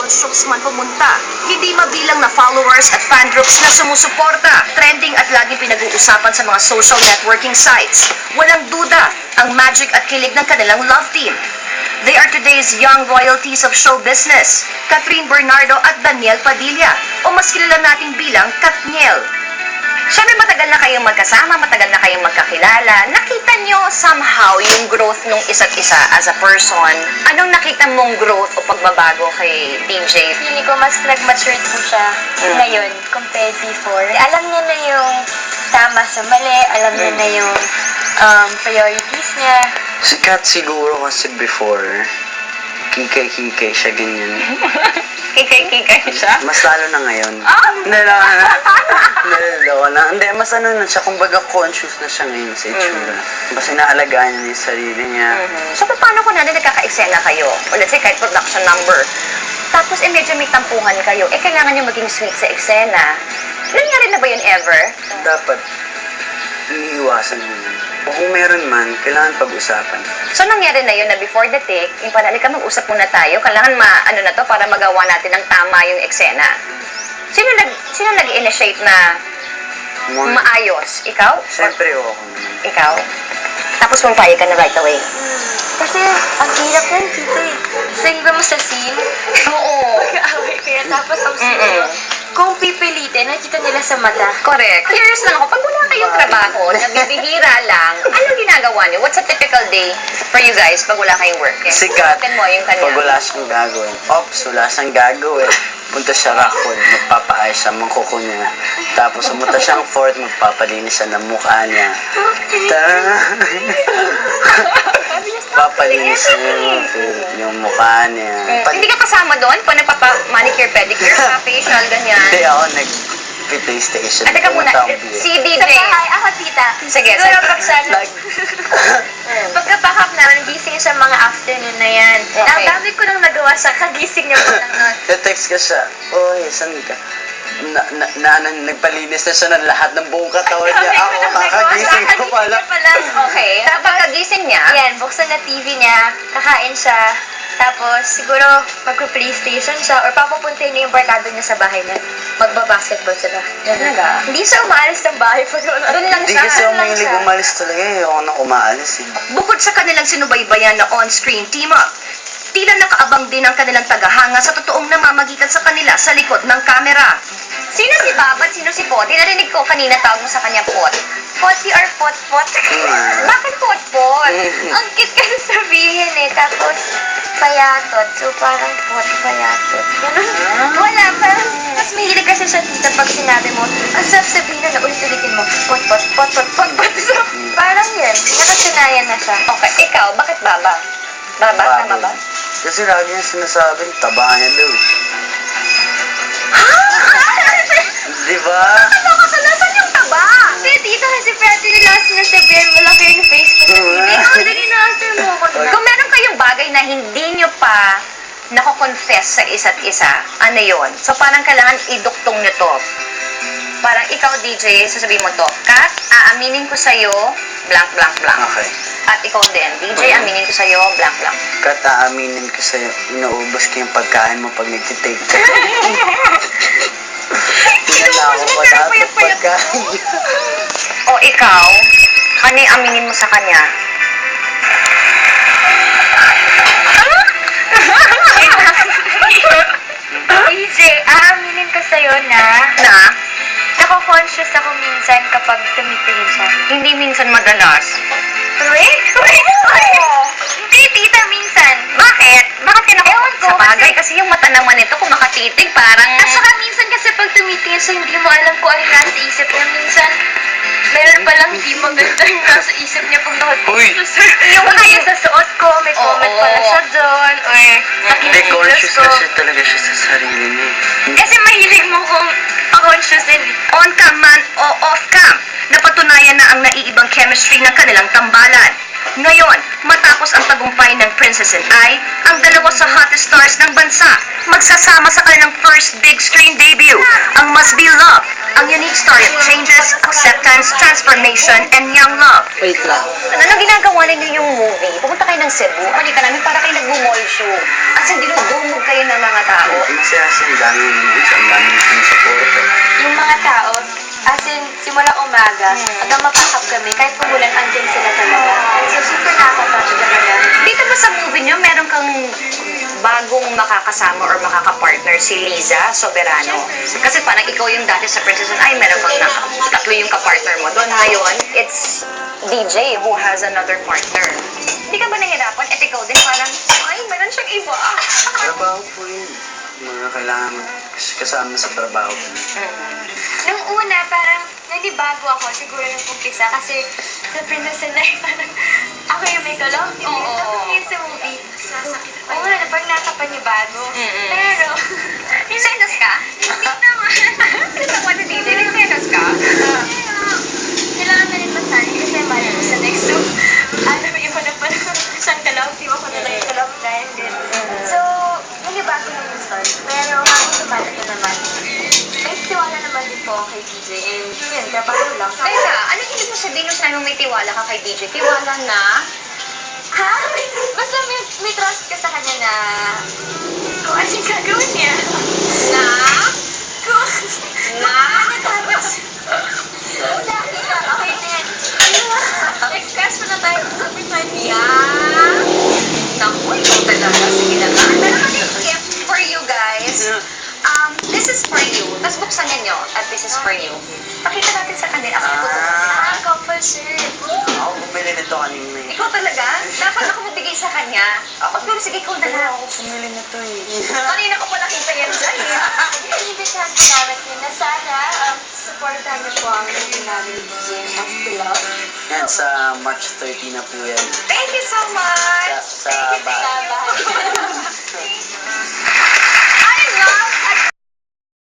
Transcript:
shows man pumunta. Hindi mabilang na followers at fan groups na sumusuporta. Trending at laging pinag-uusapan sa mga social networking sites. Walang duda ang magic at kilig ng kanilang love team. They are today's young royalties of show business, Catherine Bernardo at Daniel Padilla, o mas kilala nating bilang Katniel. Siyempre matagal na kayong magkasama, matagal na kayong magkakilala. Nakita nyo somehow yung growth nung isa't isa as a person. Anong nakita mong growth o pagbabago kay DJ? Feeling ko mas nag-mature po siya ngayon compared before. Alam niya na yung tama sa mali, alam niya na yung priorities niya. Si Kat siguro kasi before, kikay-kikay siya ganyan. Kikay-kikay siya? Mas lalo na ngayon. Nalalawa na. Hindi, mas ano na siya, kumbaga conscious na siya ngayon sa itsura. Mas inaalagaan niya yung sarili niya. So, paano kung natin nagkaka-eksena kayo? O let's say, kahit production number. Tapos, medyo may tampuhan kayo. Kailangan niyo maging sweet sa eksena. Nangyari na ba yun ever? Dapat, iiwasan mo yun. O kung meron man, kailangan pag-usapan. So, nangyari na yun na before the take, yung panalik ka, mag-usap muna tayo. Kailangan ano na to para magawa natin ng tama yung eksena. Sino nag-initiate na maayos? Ikaw? Siyempre, oo ako naman. Ikaw? Tapos pumayag ka na right away. Kasi ang hirap yan, tito eh. Singba mo sa scene. Oo. Mag-aaway kaya tapos ang scene. Kung pipilitin, nakita nila sa mata. Correct. Curious lang ako, pag wala kayong trabaho, nabibihira lang, anong ginagawa niyo? What's a typical day for you guys pag wala kayong work? Sikat, Mo yung kanya. pag wala siyang gagawin. Ops, wala siyang gagawin. Punta siya Rockwood, magpapaayos siya ng kuko niya. Tapos pumunta siyang Fort, magpapalinis siya ng mukha niya. Papalinis niya yung mukha niya. Hindi ka kasama doon? Pag nagpapa-manicure, pedicure, facial, ganyan? Hindi ako nag-PlayStation. Teka muna, si DJ. Sa bahay, ako tita. Sige, Siguro sige. pag sana, pagka-pack up namin, gising sa mga afternoon na yan. Okay. Ang dami ko nang nagawa sa kagising niya po lang nun. Text ka siya, oy, saan ka? Nagpalinis na siya ng lahat ng buong katawan niya. Ako, kakagising ko pala. Okay, tapos kagising niya, Yan, buksan na TV niya, kakain siya, tapos siguro magpa-PlayStation siya or papapuntahin niya yung barkada niya sa bahay niya. Magba-basketball sila. Talaga? Hindi siya umaalis ng bahay pag Doon lang Hindi siya. kasi ako lang mahilig siya. umalis talaga eh. Ayoko na umaalis eh. Bukod sa kanilang sinubaybayan na on-screen team-up, tila nakaabang din ang kanilang tagahanga sa totoong namamagitan sa kanila sa likod ng kamera. Sino si Bob at sino si Pot? Narinig ko kanina tawag mo sa kanya Pot. Potty or pot-pot. Bakit Pot-Pot? Ang cute kasi sabihin eh. Tapos, payatot. So, parang pot, payatot. Ganun. Wala, parang mas mahilig kasi siya tita pag sinabi mo, ang sarap sabihin na ulit-ulitin mo, pot-pot, pot-pot, pot-pot. So, parang yan. Nakasanayan na siya. Okay, ikaw, bakit Baba? Baba? Tama ba? Kasi lagi niya sinasabing, taba niya daw. Di ba? Ano ka? Nasaan yung taba? Hindi, tita, kasi pwede nila sinasabihin, malaki yung face ko sa TV. Ako, dali na-answer mo ako na. Kung meron kayong bagay na hindi nyo pa nako-confess sa isa't isa, ano yon? So parang kailangan iduktong nyo to. Parang ikaw, DJ, sasabihin mo to, Kat, aaminin ko sa'yo, blank, blank, blank. Okay. At ikaw din, DJ, aminin ko sa'yo, blank, blank. Kat, aaminin ko sa'yo, inuubos ko yung pagkain mo pag nagtitake ka. Inuubos mo, pero payat-payat pagkain. O ikaw, ano yung aminin mo sa kanya? DJ, aaminin ko sa'yo na Na, nako-conscious ako minsan kapag tumitingin siya. hindi minsan madalas. Wait? Hindi, tita, minsan. Bakit? Bakit ka Ewan ko, sa bagay? Kasi yung mata naman nito, kung makatitig, parang... At saka minsan kasi pag tumitingin siya, hindi mo alam kung ano nasa isip niya. Minsan, meron palang hindi maganda yung nasa isip niya pag Uy! Yung kaya sa suot ko, may comment pala siya doon. Or Hindi, nakikilos conscious ko. kasi talaga siya sa sarili niya. Kasi mahilig mo kung conscious din. On cam man o off cam, napatunayan na ang naiibang chemistry ng kanilang tambalan. Ngayon, matapos ang tagumpay ng Princess and I, ang dalawa sa hottest stars ng bansa, magsasama sa kanilang first big screen debut, ang Must Be Love, ang unique story of changes, acceptance, transformation, and young love. Wait lang. Ano ginagawa ninyo yung movie? Pupunta kayo ng Cebu, halika namin para kayo nag-mall show. At sa dinudumog kayo ng mga tao? Masaya siya, ang dami ang dami sumusuporta. Yung mga tao, as in, simulang umaga, hanggang mapasok kami, kahit umulan, andyan sila talaga. So, super nakaka-touch talaga. Dito ba sa movie nyo, meron kang bagong makakasama or makakapartner si Liza Soberano? Kasi parang ikaw yung dati sa Princess and I, meron kang tatlo yung kapartner mo. Doon ngayon, it's DJ who has another partner. Hindi ka ba nahirapan? At ikaw din parang, ay, meron siyang iba. Trabaho po yun. Mga kailangan kasama sa trabaho. Nung una, parang nanibago ako siguro nung umpisa kasi sa Princess and I, parang ako yung may kalong. Oo. Tapos yun sa movie. Oo nga, na pag nakapanibago. Pero, Senos ka? hindi naman. Kasi mo na DJ, nagsenos ka? Kailangan na rin masali kasi mali ko sa next. So, may iba na pala siyang kalong. Di ba ko na lang yung kalong dahil din. So, nanibago naman start. Pero habang tumalat na naman, may tiwala naman din po ako kay DJ. And yun, trabaho lang. Teka, anong ibig mo sabihin nung sinabi mo may tiwala ka kay DJ? Tiwala na? Ha? Basta may trust ka sa kanya na kung ano yung gagawin niya. Na? Kung Na? tapos laki ka, okay na yan. Next class mo na tayo sa Pinoy. Yeah. Naku, ikaw talaga. Sige na nga. Pero mag-skip for you guys. This is for you. Tapos buksan ninyo at this is for you. Pakita natin sa kanila. Ako ito. Couple shirt. Ako bumili nito kanina eh. Ikaw talaga? Dapat ako magbigay sa kanya. Ako, pero sige, ikaw na lang. Ako bumili nito eh. Kanina ko pa nakita yan dyan eh. Inimbitahan ko namin yun na sana supportahan niyo po ang movie namin DJ of Love. Yan, sa March 30 na po yan. Thank you so much. Sa bahay. Sa bahay.